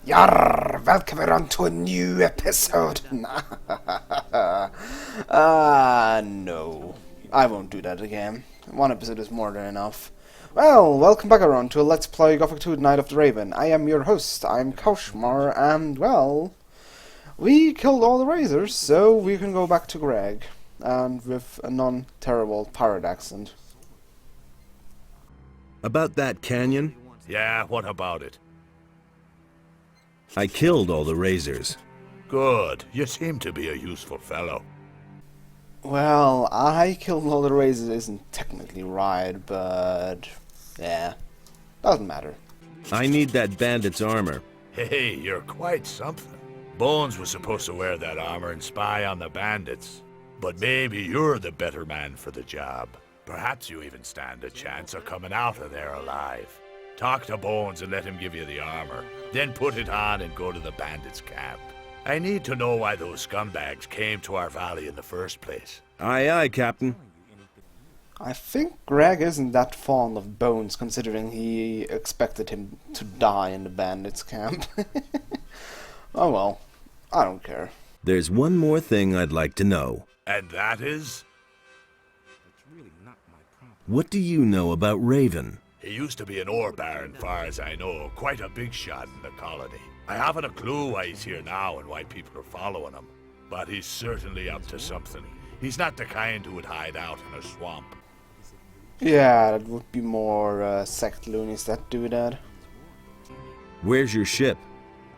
Yarr! Welcome around to a new episode! No. I won't do that again. One episode is more than enough. Well, welcome back around to a Let's Play Gothic 2 Night of the Raven. I am your host, I'm Kaushmar, and, well, we killed all the razors, so we can go back to Greg. And with a non-terrible pirate accent. About that canyon? Yeah, what about it? I killed all the razors. Good. You seem to be a useful fellow. Well, I killed all the razors isn't technically right, but... yeah. Doesn't matter. I need that bandit's armor. Hey, you're quite something. Bones was supposed to wear that armor and spy on the bandits. But maybe you're the better man for the job. Perhaps you even stand a chance of coming out of there alive. Talk to Bones and let him give you the armor. Then put it on and go to the bandits' camp. I need to know why those scumbags came to our valley in the first place. Aye, aye, Captain. I think Greg isn't that fond of Bones, considering he expected him to die in the bandits' camp. Oh well, I don't care. There's one more thing I'd like to know. And that is? What do you know about Raven? He used to be an ore baron, far as I know. Quite a big shot in the colony. I haven't a clue why he's here now and why people are following him. But he's certainly up to something. He's not the kind who would hide out in a swamp. Yeah, that would be more sect loonies that do that. Where's your ship?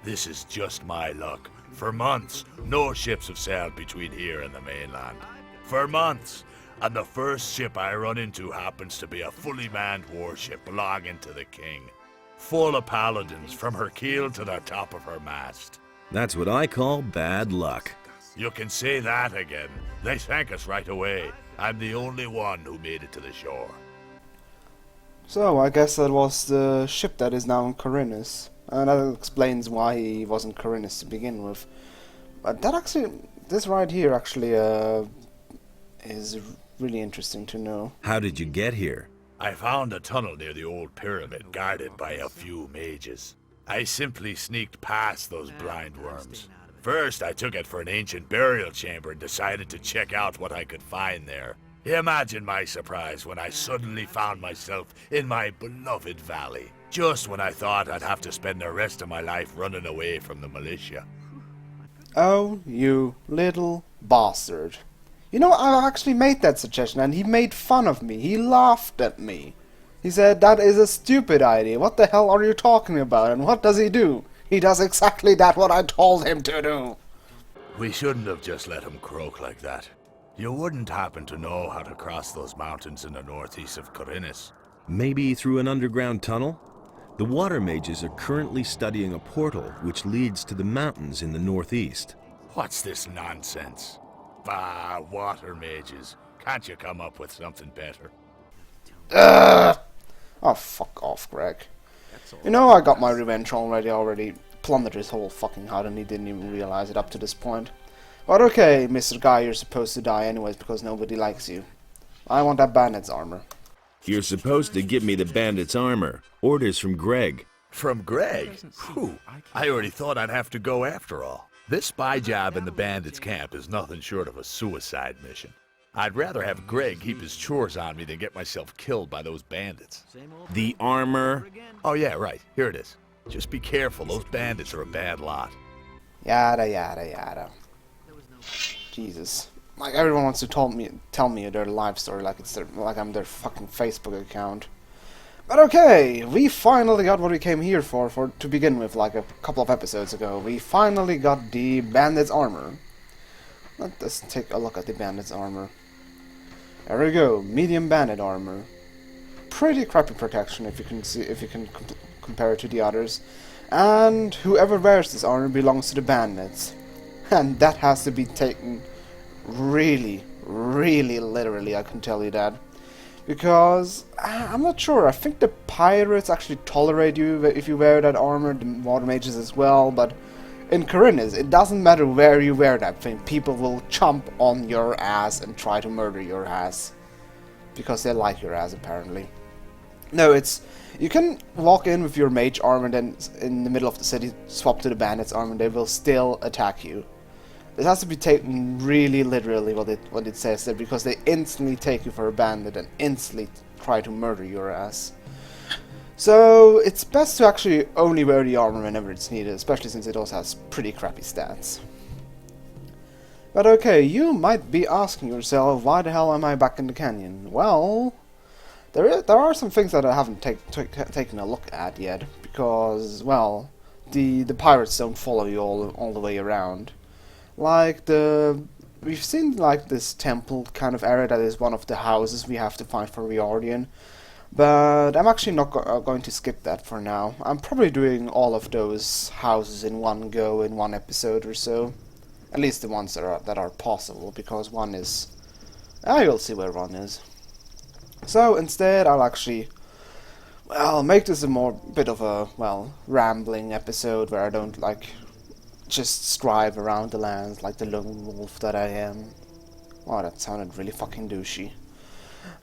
This is just my luck. For months, no ships have sailed between here and the mainland. For months. And the first ship I run into happens to be a fully manned warship belonging to the king. Full of paladins from her keel to the top of her mast. That's what I call bad luck. You can say that again. They sank us right away. I'm the only one who made it to the shore. So, I guess that was the ship that is now in Corinus. And that explains why he wasn't Corinus to begin with. But that actually, this right here actually is really interesting to know. How did you get here? I found a tunnel near the old pyramid guarded by a few mages. I simply sneaked past those blind worms. First, I took it for an ancient burial chamber and decided to check out what I could find there. Imagine my surprise when I suddenly found myself in my beloved valley, just when I thought I'd have to spend the rest of my life running away from the militia. Oh, you little bastard. You know, I actually made that suggestion and he made fun of me. He laughed at me. He said, that is a stupid idea. What the hell are you talking about? And what does he do? He does exactly that what I told him to do. We shouldn't have just let him croak like that. You wouldn't happen to know how to cross those mountains in the northeast of Corinus. Maybe through an underground tunnel? The water mages are currently studying a portal which leads to the mountains in the northeast. What's this nonsense? Ah, water mages. Can't you come up with something better? Oh, fuck off, Greg. You know, I got my revenge already plundered his whole fucking hut and he didn't even realize it up to this point. But okay, Mr. Guy, you're supposed to die anyways because nobody likes you. I want that bandit's armor. You're supposed to give me the bandit's armor. Orders from Greg. From Greg? Whew, I already thought I'd have to go after all. This spy job in the bandits' camp is nothing short of a suicide mission. I'd rather have Greg keep his chores on me than get myself killed by those bandits. The armor? Oh yeah, right. Here it is. Just be careful, those bandits are a bad lot. Yada yada yada. Jesus. Like everyone wants to tell me their life story like like I'm their fucking Facebook account. But okay, we finally got what we came here for to begin with, like a couple of episodes ago. We finally got the bandit's armor. Let us take a look at the bandit's armor. There we go, medium bandit armor. Pretty crappy protection if you can compare it to the others. And whoever wears this armor belongs to the bandits. And that has to be taken really, really literally, I can tell you that. Because, I'm not sure, I think the pirates actually tolerate you if you wear that armor, the water mages as well, but in Corinus, it doesn't matter where you wear that thing, people will chomp on your ass and try to murder your ass. Because they like your ass, apparently. No, it's... You can walk in with your mage armor and then in the middle of the city swap to the bandits armor and they will still attack you. It has to be taken really literally what it says there, because they instantly take you for a bandit and instantly try to murder your ass. So it's best to actually only wear the armor whenever it's needed, especially since it also has pretty crappy stats. But okay, you might be asking yourself, why the hell am I back in the canyon? Well, there are some things that I haven't taken a look at yet, because, well, the pirates don't follow you all the way around. Like we've seen like this temple kind of area that is one of the houses we have to find for Riordan, but I'm actually not going to skip that for now. I'm probably doing all of those houses in one go in one episode or so, at least the ones that are possible, because one is, you'll see where one is. So instead, I'll actually, well, make this a bit of a, well, rambling episode where I don't like just strive around the lands like the lone wolf that I am. Wow, that sounded really fucking douchey.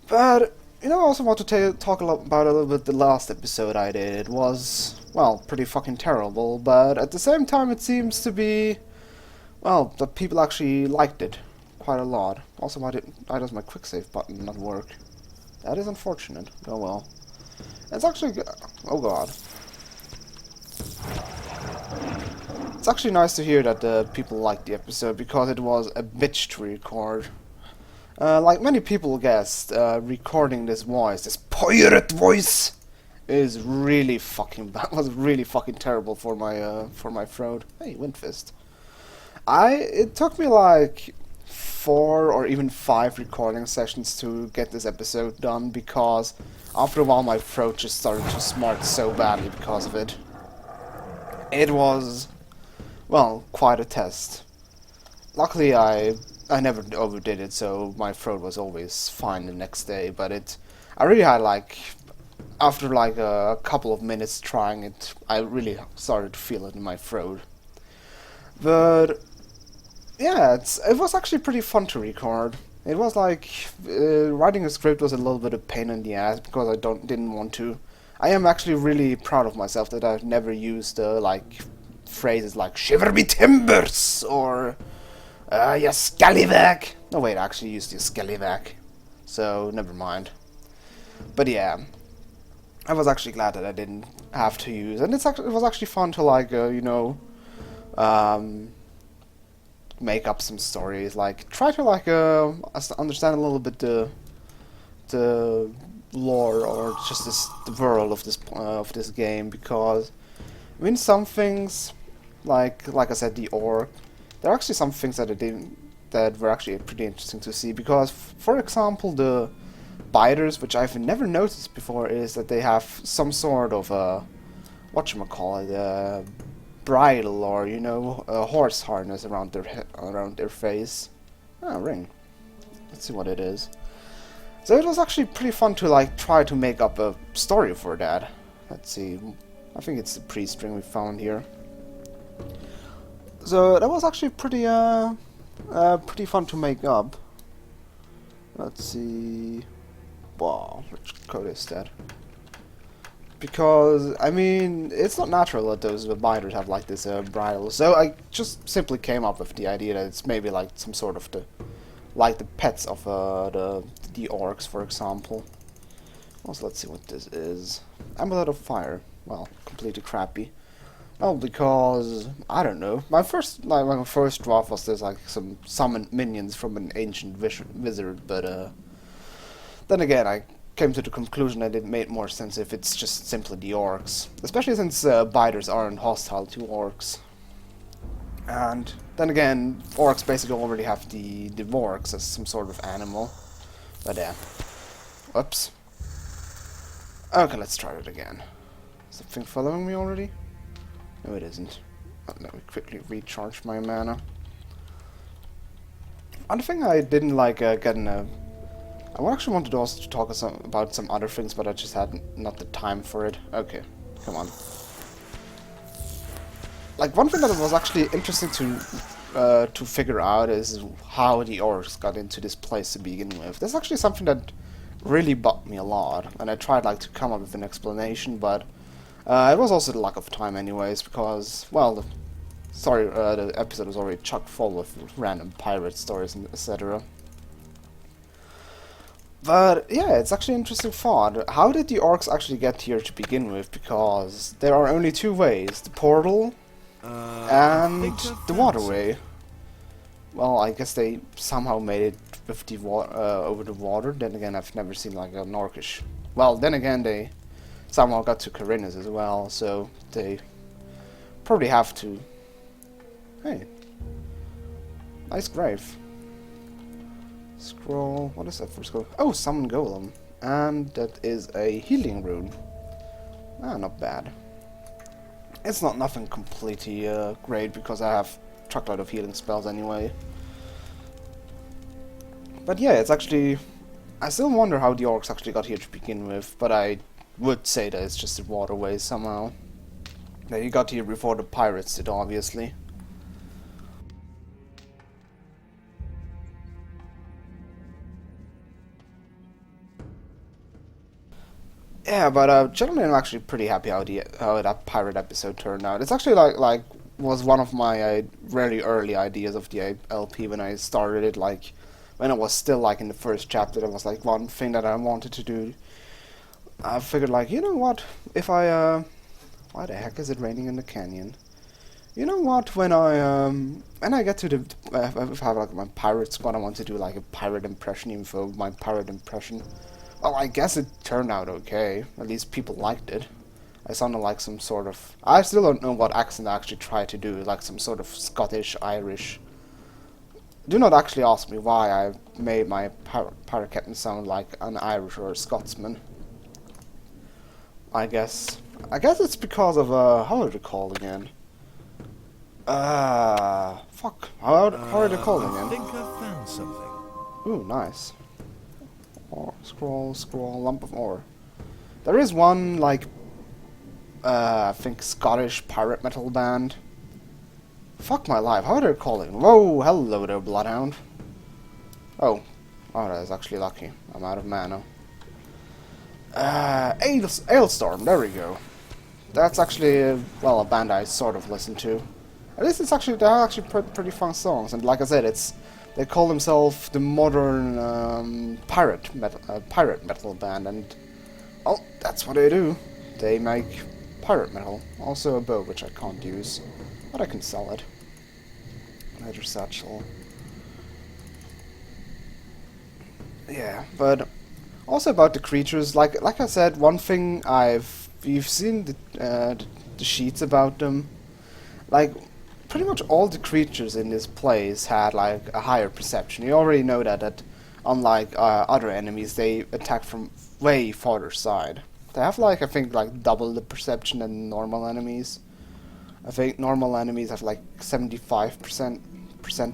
But, you know, I also want to talk about a little bit the last episode I did. It was, well, pretty fucking terrible, but at the same time it seems to be, well, that people actually liked it quite a lot. Also, why does my quick save button not work? That is unfortunate. Oh well. It's actually, oh god. It's actually nice to hear that people liked the episode, because it was a bitch to record. Like many people guessed, recording this voice, this pirate voice, is really fucking bad. Was really fucking terrible for my throat. Hey, Windfist. It took me like 4 or even 5 recording sessions to get this episode done, because after a while my throat just started to smart so badly because of it. It was, well, quite a test. Luckily I never overdid it, so my throat was always fine the next day, but I really had like, after like a couple of minutes trying it, I really started to feel it in my throat. But yeah, it was actually pretty fun to record. It was like, writing a script was a little bit of pain in the ass, because I didn't want to. I am actually really proud of myself that I've never used like phrases like "shiver me timbers" or "ya scallywag." No wait, I actually used "ya scallywag," so never mind. But yeah, I was actually glad that I didn't have to use, and it was actually fun to like you know, make up some stories, like try to like understand a little bit the lore or just the world of this game, because I mean some things like I said, the orc, there are actually some things that were actually pretty interesting to see, because for example the biters, which I've never noticed before, is that they have some sort of whatchamacallit, bridle, or you know, a horse harness around their face. Ah, ring. Let's see what it is. So it was actually pretty fun to like try to make up a story for that. Let's see. I think it's the pre-string we found here. So that was actually pretty fun to make up. Let's see. Wow, which code is that? Because, I mean, it's not natural that those biters have like this bridle, so I just simply came up with the idea that it's maybe like some sort of like the pets of the orcs, for example. Also, let's see what this is. Amulet of Fire. Well, completely crappy. Well, because I don't know. My first draft was there's like some summoned minions from an ancient wizard, but then again, I came to the conclusion that it made more sense if it's just simply the orcs, especially since biters aren't hostile to orcs. And then again, orcs basically already have the orcs as some sort of animal. But yeah. Whoops. Okay, let's try it again. Something following me already? No, it isn't. Oh, let me quickly recharge my mana. One thing I didn't like getting a... I actually wanted also to talk about some other things, but I just had not the time for it. Okay, come on. Like, one thing that was actually interesting to figure out is how the orcs got into this place to begin with. That's actually something that really bugged me a lot, and I tried like to come up with an explanation, but it was also the lack of time anyways, because, well, the episode was already chock full of random pirate stories and etc. But yeah, it's actually an interesting thought. How did the orcs actually get here to begin with? Because there are only two ways: the portal and the waterway. Well, I guess they somehow made it with the over the water. Then again, I've never seen like an orcish. Well, then again, they somehow got to Carinus as well, so they probably have to. Hey, nice grave. Scroll. What is that for scroll? Oh, summon golem, and that is a healing rune. Ah, not bad. It's not nothing completely great because I have a truckload of healing spells anyway. But yeah, it's actually. I still wonder how the orcs actually got here to begin with, but I would say that it's just the waterway somehow. They got here before the pirates did, obviously. Yeah, but generally I'm actually pretty happy how that pirate episode turned out. It's actually like was one of my really early ideas of the LP when I started it. Like when I was still like in the first chapter, that was like one thing that I wanted to do. I figured like, you know what, if I why the heck is it raining in the canyon? You know what, when I get to the if I have like my pirate squad, I want to do like a pirate impression, even for my pirate impression. Well, I guess it turned out okay. At least people liked it. I sounded like some sort of... I still don't know what accent I actually tried to do. Like some sort of Scottish, Irish... Do not actually ask me why I made my pirate captain sound like an Irish or a Scotsman. I guess it's because of, how are they called again? Fuck. How are they called again? I think I found something. Ooh, nice. Or scroll, lump of ore. There is one, like, I think Scottish pirate metal band. Fuck my life, how are they calling? Whoa, hello there, Bloodhound. Oh, that is actually lucky. I'm out of mana. Ailstorm, there we go. That's actually, well, a band I sort of listen to. At least they're actually pretty fun songs, and like I said, they call themselves the modern pirate metal band, and oh, that's what they do. They make pirate metal. Also a bow, which I can't use, but I can sell it. Leather satchel. Yeah, but also about the creatures. Like I said, one thing you've seen the sheets about them, like. Pretty much all the creatures in this place had like a higher perception. You already know that unlike other enemies, they attack from way farther side. They have like, I think, like double the perception than normal enemies. I think normal enemies have like 75%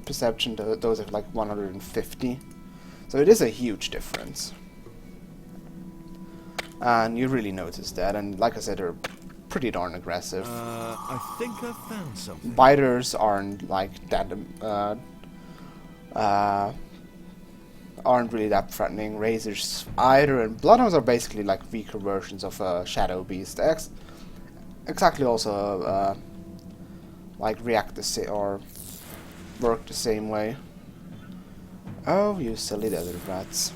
perception, those have like 150. So it is a huge difference. And you really notice that, and like I said, they're pretty darn aggressive. I think I found something. Biters aren't like that, aren't really that threatening. Razors either, and Bloodhounds are basically like weaker versions of Shadow Beast. Exactly also like react the same or work the same way. Oh, you silly desert rats.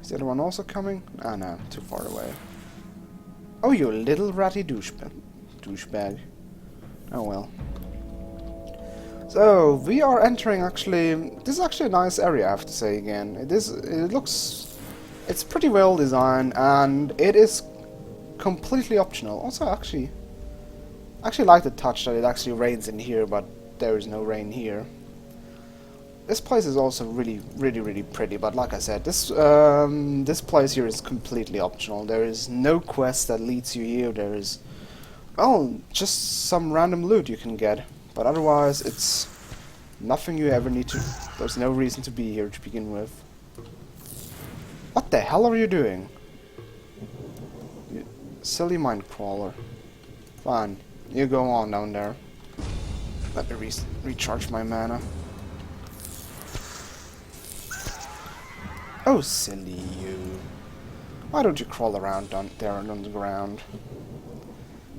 Is the other one also coming? Ah, no, too far away. Oh, you little ratty douchebag. Oh well. So, we are entering actually... This is actually a nice area, I have to say again. It looks... It's pretty well designed, and it is completely optional. Also, I actually like the touch that it actually rains in here, but there is no rain here. This place is also really pretty, but like I said, this place here is completely optional. There is no quest that leads you here. There is, well, just some random loot you can get, but otherwise it's nothing you ever need to. There's no reason to be here to begin with. What the hell are you doing? You silly mind crawler. Fine, you go on down there. Let me recharge my mana. Oh, silly you. Why don't you crawl around down there on the ground?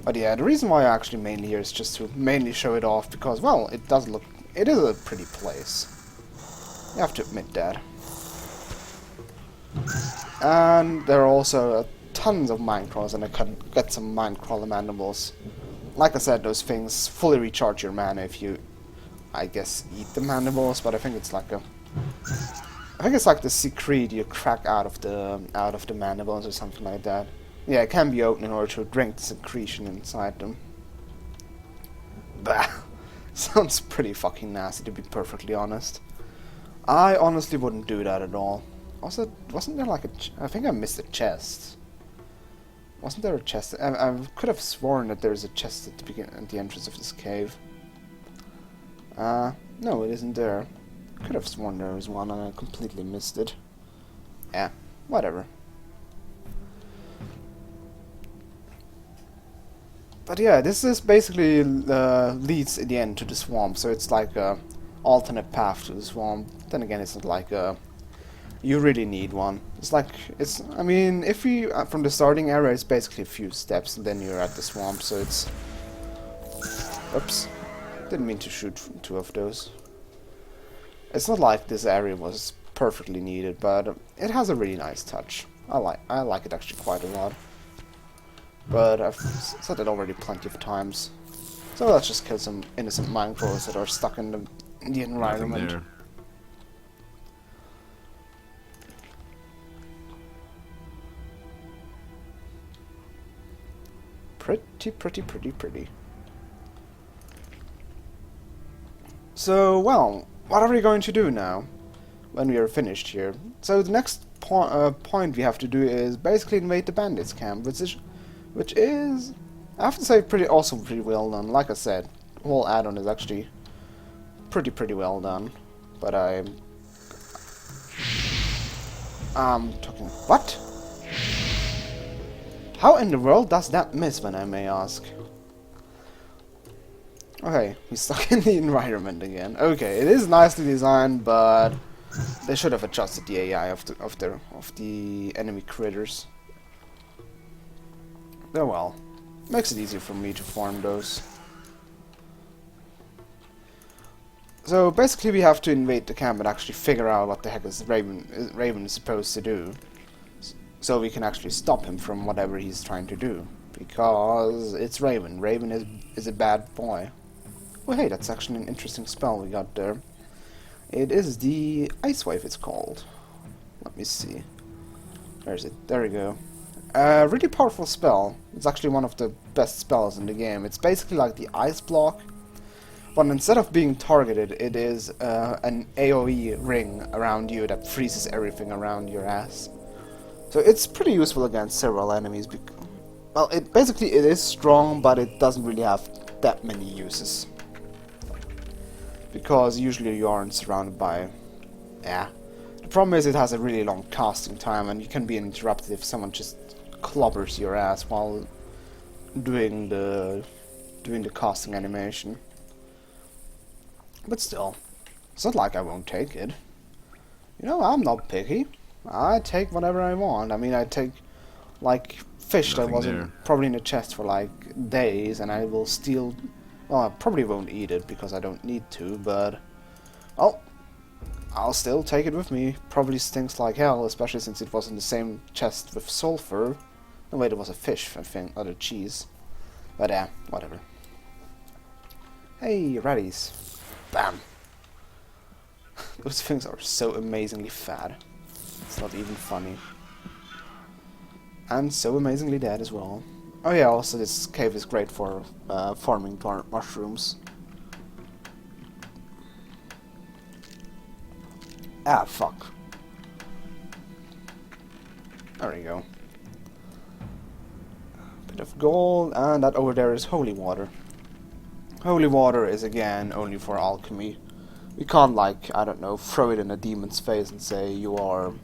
But yeah, the reason why I actually mainly here is just to mainly show it off, because, well, it does look... It is a pretty place. You have to admit that. And there are also tons of mine crawlers, and I can get some mine crawler mandibles. Like I said, those things fully recharge your mana if you, I guess, eat the mandibles, but I think it's like a... I think it's like the secret you crack out of the mandibles or something like that. Yeah, it can be opened in order to drink the secretion inside them. Bah! Sounds pretty fucking nasty, to be perfectly honest. I honestly wouldn't do that at all. Also, wasn't there like a... I think I missed a chest. Wasn't there a chest? I could have sworn that there's a chest at the entrance of this cave. No, it isn't there. Could have sworn there was one and I completely missed it. Yeah, whatever. But yeah, this is basically leads in the end to the swamp, so it's like a alternate path to the swamp. Then again, it's not like a... You really need one. It's like, it's... I mean, if you... from the starting area, it's basically a few steps, and then you're at the swamp, so it's... Oops. Didn't mean to shoot two of those. It's not like this area was perfectly needed, but it has a really nice touch. I like it actually quite a lot. But I've said it already plenty of times. So let's just kill some innocent mine crawlers that are stuck in the environment. Pretty. So, well, what are we going to do now when we are finished here? So the next point we have to do is basically invade the bandits camp, which is, I have to say, pretty well done. Like I said, the whole add-on is actually pretty well done. But I'm talking... What? How in the world does that miss, when I may ask? Okay, he's stuck in the environment again. Okay, it is nicely designed, but they should have adjusted the AI of the enemy critters. Oh well, makes it easier for me to farm those. So basically, we have to invade the camp and actually figure out what the heck is Raven is supposed to do, so we can actually stop him from whatever he's trying to do. Because it's Raven. Raven is a bad boy. Oh hey, that's actually an interesting spell we got there. It is the Ice Wave, it's called. Let me see. Where is it? There we go. Really powerful spell. It's actually one of the best spells in the game. It's basically like the Ice Block, but instead of being targeted, it is an AoE ring around you that freezes everything around your ass. So it's pretty useful against several enemies. Well, it is strong, but it doesn't really have that many uses. Because usually you aren't surrounded by... Yeah. The problem is it has a really long casting time, and you can be interrupted if someone just clobbers your ass while doing the casting animation. But still, it's not like I won't take it. You know, I'm not picky. I take whatever I want. I mean, I take, like, fish that wasn't probably in the chest for, like, days, and I will steal... Well, I probably won't eat it, because I don't need to, but... Well, I'll still take it with me. Probably stinks like hell, especially since it was in the same chest with sulfur. No, wait, it was a fish, I think, not a cheese. But yeah, whatever. Hey, ratties. Bam! Those things are so amazingly fat. It's not even funny. And so amazingly dead as well. Oh yeah, also this cave is great for farming mushrooms. Ah, fuck. There we go. Bit of gold, and that over there is holy water. Holy water is again only for alchemy. We can't, like, I don't know, throw it in a demon's face and say, you are...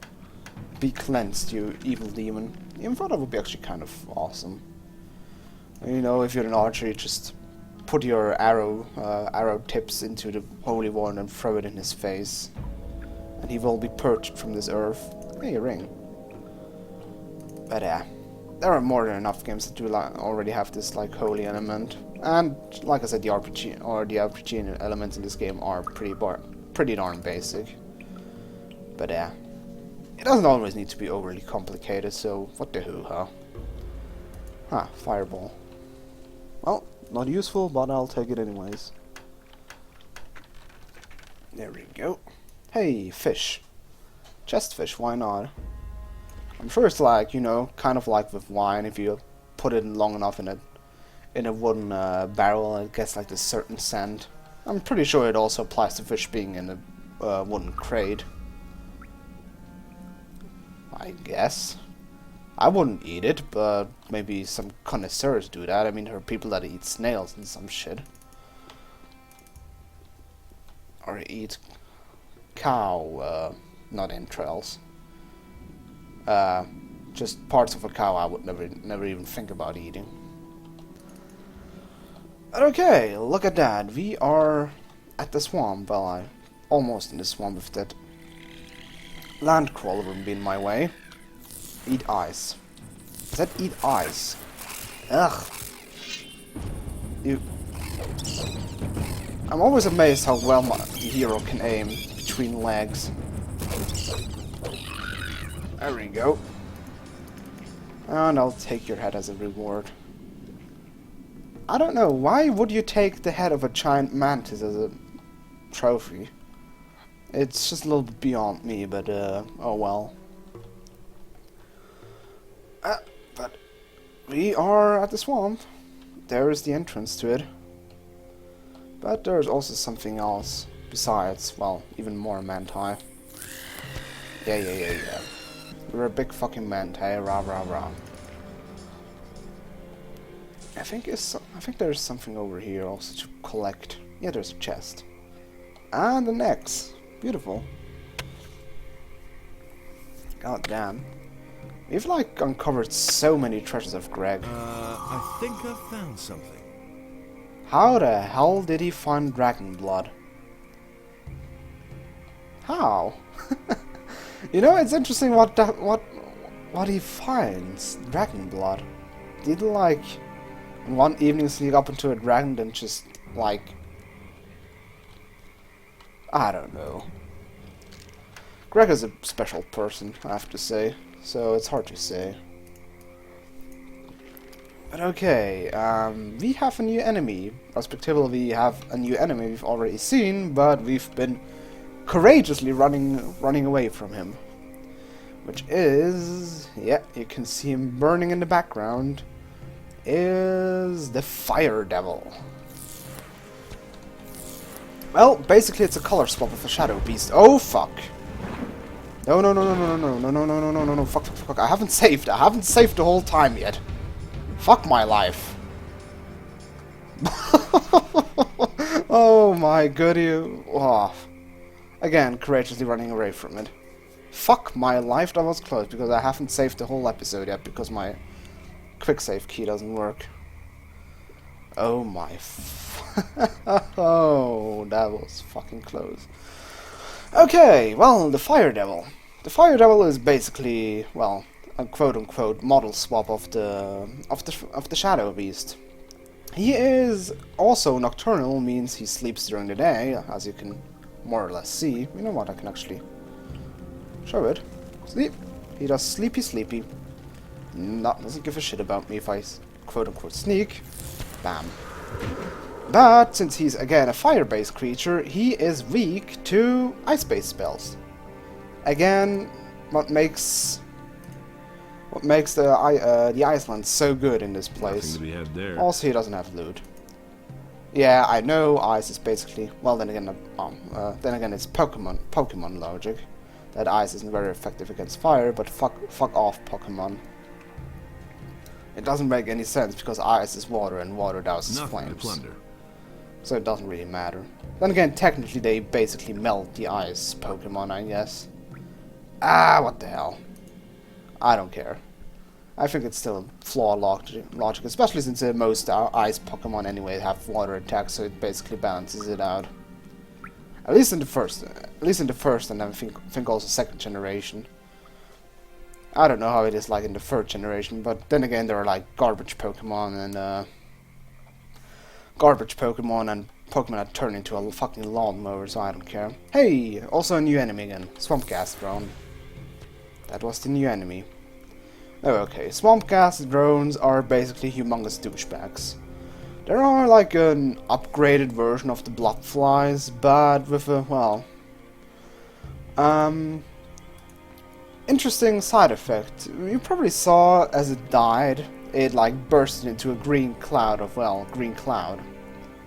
be cleansed, you evil demon. Even though that would be actually kind of awesome. You know, if you're an archer, you just put your arrow tips into the holy water and throw it in his face. And he will be purged from this earth. Hey, a ring. But there are more than enough games that do already have this like holy element. And like I said, the RPG elements in this game are pretty darn basic. But it doesn't always need to be overly complicated, so what the hoo-ha. Huh, fireball. Well, not useful, but I'll take it anyways. There we go. Hey, fish. Chest fish, why not? I'm sure it's like, you know, kind of like with wine, if you put it in long enough in a wooden barrel, it gets like this certain scent. I'm pretty sure it also applies to fish being in a wooden crate. I guess. I wouldn't eat it, but maybe some connoisseurs do that. I mean, there are people that eat snails and some shit. Or eat cow, not entrails. Just parts of a cow I would never even think about eating. Okay, look at that. We are at the swamp. Well, almost in the swamp with that land crawler wouldn't be in my way. Eat ice. Is that eat ice? Ugh. I'm always amazed how well the hero can aim between legs. There we go. And I'll take your head as a reward. I don't know, why would you take the head of a giant mantis as a trophy? It's just a little bit beyond me, but oh well. But we are at the swamp. There is the entrance to it. But there's also something else besides, well, even more manti. Yeah. You're a big fucking manti, rah rah rah. I think there's something over here also to collect. Yeah, there's a chest. And an axe. Beautiful. God damn. We've like uncovered so many treasures of Greg. I think I've found something. How the hell did he find dragon blood? How? You know, it's interesting what he finds. Dragon blood. Did he like in one evening sneak up into a dragon and just like, I don't know. Greg is a special person, I have to say, so it's hard to say. But okay, we have a new enemy. Respectively, we have a new enemy we've already seen, but we've been courageously running away from him. Which is, yeah, you can see him burning in the background, is the Fire Devil. Well, basically it's a color swap with a Shadow Beast. Oh fuck. No, fuck. I haven't saved the whole time yet. Fuck my life. Oh my goody. Oh. Again, courageously running away from it. Fuck my life, that was close, because I haven't saved the whole episode yet, because my quick save key doesn't work. Oh my oh, that was fucking close. Okay, well, the Fire Devil. The Fire Devil is basically, well, a quote-unquote model swap of the Shadow Beast. He is also nocturnal, means he sleeps during the day, as you can more or less see. You know what, I can actually show it. Sleep. He does sleepy. Doesn't give a shit about me if I quote-unquote sneak. Bam. But since he's again a fire-based creature, he is weak to ice-based spells. Again, what makes the Iceland so good in this place. Nothing to be had there. Also, he doesn't have loot. Yeah, I know ice is basically, well, then again it's Pokemon logic that ice isn't very effective against fire, but fuck off, Pokemon. It doesn't make any sense because ice is water and water douses flames. To plunder. So it doesn't really matter. Then again, technically they basically melt the ice Pokemon, I guess. Ah, what the hell. I don't care. I think it's still a flawed logic, especially since most ice Pokemon anyway have water attacks, so it basically balances it out. At least in the first, and I think also second generation. I don't know how it is like in the third generation, but then again there are like garbage Pokemon and Pokemon that turn into a fucking lawnmower, so I don't care. Hey, also a new enemy again, Swamp Gas Drone. That was the new enemy. Oh, okay, Swamp Gas Drones are basically humongous douchebags. They are like an upgraded version of the Blood Flies, but with a, well, interesting side effect. You probably saw as it died, it like bursted into a green cloud of, well, green cloud.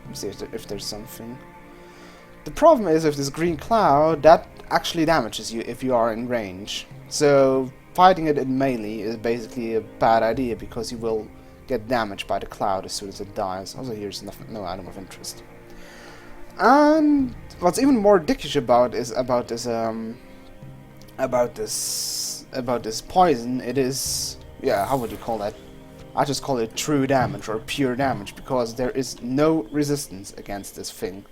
Let's see if there's something. The problem is with this green cloud, that actually damages you if you are in range. So fighting it in melee is basically a bad idea because you will get damaged by the cloud as soon as it dies. Also, here's no item of interest. And what's even more dickish about this poison, it is, yeah, how would you call that? I just call it true damage or pure damage because there is no resistance against this thing,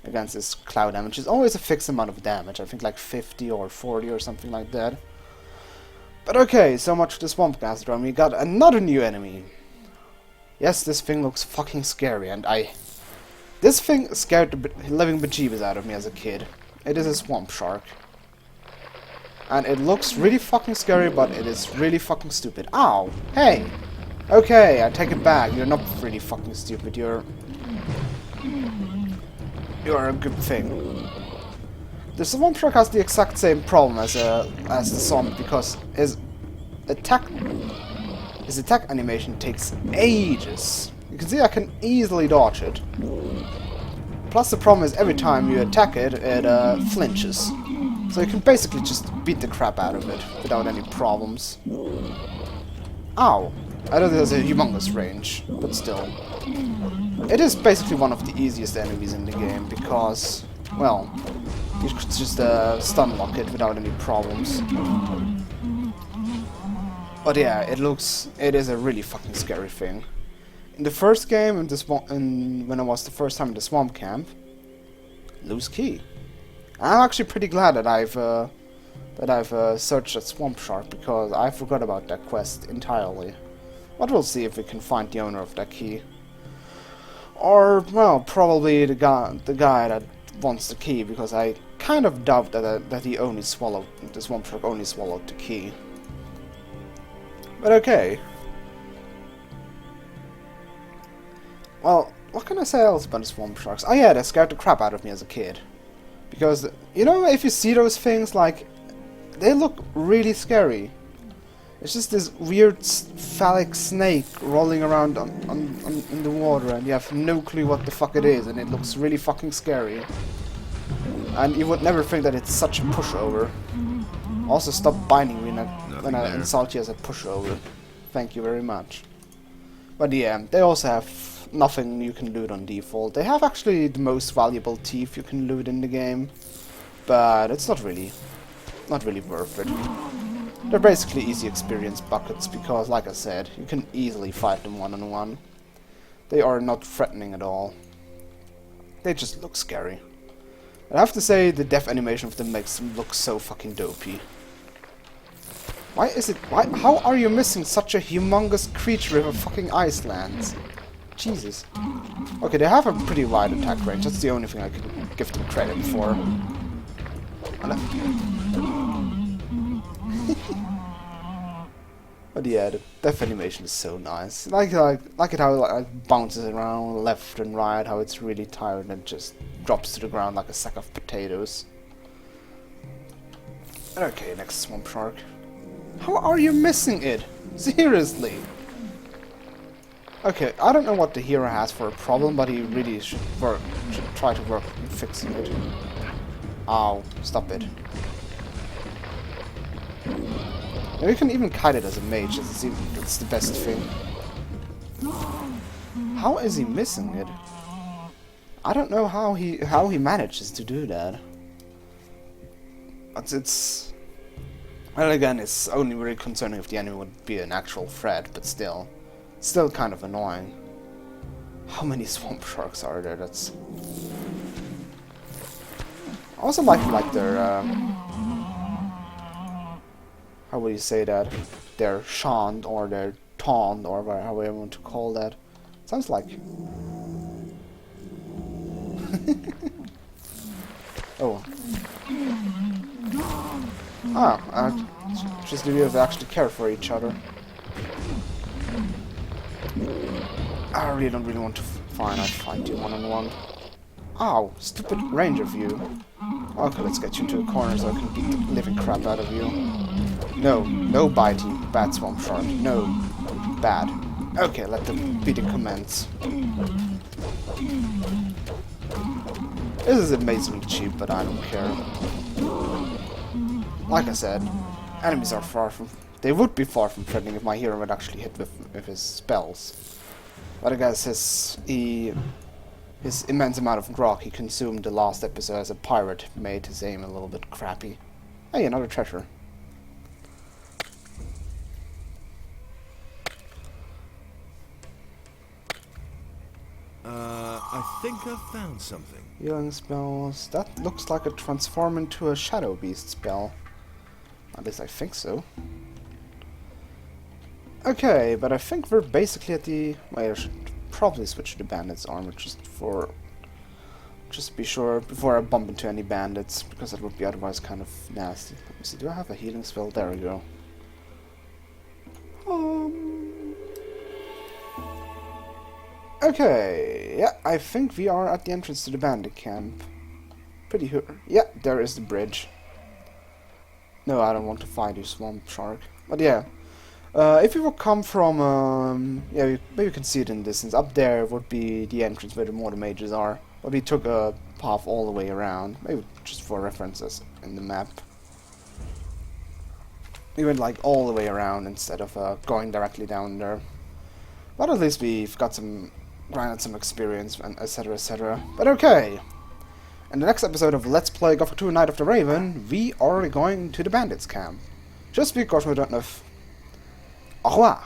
against this cloud damage. It's always a fixed amount of damage. I think like 50 or 40 or something like that. But okay, so much for the Swamp Gas Drone. We got another new enemy. Yes, this thing looks fucking scary, and this thing scared the living bejeebus out of me as a kid. It is a swamp shark. And it looks really fucking scary, but it is really fucking stupid. Ow! Hey! Okay, I take it back. You're not really fucking stupid. You're a good thing. The swamp shark has the exact same problem as the zombie because his attack animation takes ages. You can see I can easily dodge it. Plus the problem is every time you attack it, it flinches. So you can basically just beat the crap out of it without any problems. Ow! I know there's a humongous range, but still. It is basically one of the easiest enemies in the game because, well, you could just stun lock it without any problems. But yeah, it is a really fucking scary thing. In the first game, when I was the first time in the swamp camp, lose key. I'm actually pretty glad that I've searched that swamp shark because I forgot about that quest entirely. But we'll see if we can find the owner of that key. Or, well, probably the guy that wants the key, because I kind of doubt that the swamp shark only swallowed the key. But okay. Well, what can I say else about the swamp sharks? Oh yeah, they scared the crap out of me as a kid. Because, you know, if you see those things, like, they look really scary. It's just this weird phallic snake rolling around in the water, and you have no clue what the fuck it is, and it looks really fucking scary. And you would never think that it's such a pushover. Also, stop binding me when I insult you as a pushover. Thank you very much. But yeah, they also have nothing you can loot on default. They have actually the most valuable teeth you can loot in the game, but it's not really worth it. They're basically easy experience buckets because, like I said, you can easily fight them one-on-one. They are not threatening at all. They just look scary. I have to say, the death animation of them makes them look so fucking dopey. How are you missing such a humongous creature with a fucking Iceland? Jesus. Okay, they have a pretty wide attack range. That's the only thing I can give them credit for. But yeah, the death animation is so nice. Like it how it like bounces around left and right, how it's really tired and just drops to the ground like a sack of potatoes. Okay, next swamp shark. How are you missing it? Seriously. Okay, I don't know what the hero has for a problem, but he really should try to work on fixing it. Ow, stop it. And you can even kite it as a mage, it's the best thing. How is he missing it? I don't know how he manages to do that. But well, again, it's only really concerning if the enemy would be an actual threat, but still kind of annoying. How many swamp sharks are there? That's. I also like their how will you say that? Their chant or their taunt or however you want to call that. Sounds like. Oh. Just the view of actually care for each other. I really don't want to fight you one-on-one. Ow, stupid ranger view. Okay, let's get you into a corner so I can beat the living crap out of you. No biting, bad swamp shark. No, bad. Okay, let the beating commence. This is amazingly cheap, but I don't care. Like I said, enemies are far from... They would be far from threatening if my hero would actually hit with his spells. But I guess his immense amount of grog he consumed the last episode as a pirate made his aim a little bit crappy. Hey, another treasure. I think I've found something. Healing spells. That looks like a transform into a shadow beast spell. At least I think so. Okay, but I think we're basically at the... Wait, I should probably switch to the bandit's armor just to be sure before I bump into any bandits, because that would be otherwise kind of nasty. Let me see, do I have a healing spell? There we go. Okay, yeah, I think we are at the entrance to the bandit camp. Pretty yeah, there is the bridge. No, I don't want to fight you, swamp shark. But yeah, if you would come from, yeah, maybe you can see it in the distance. Up there would be the entrance where the mortar mages are. But we took a path all the way around, maybe just for references in the map. We went like all the way around instead of going directly down there. But at least we've got granted some experience, and etc, etc. But okay, in the next episode of Let's Play Gothic 2 Night of the Raven, we are going to the bandits camp. Just because we don't know. Au revoir.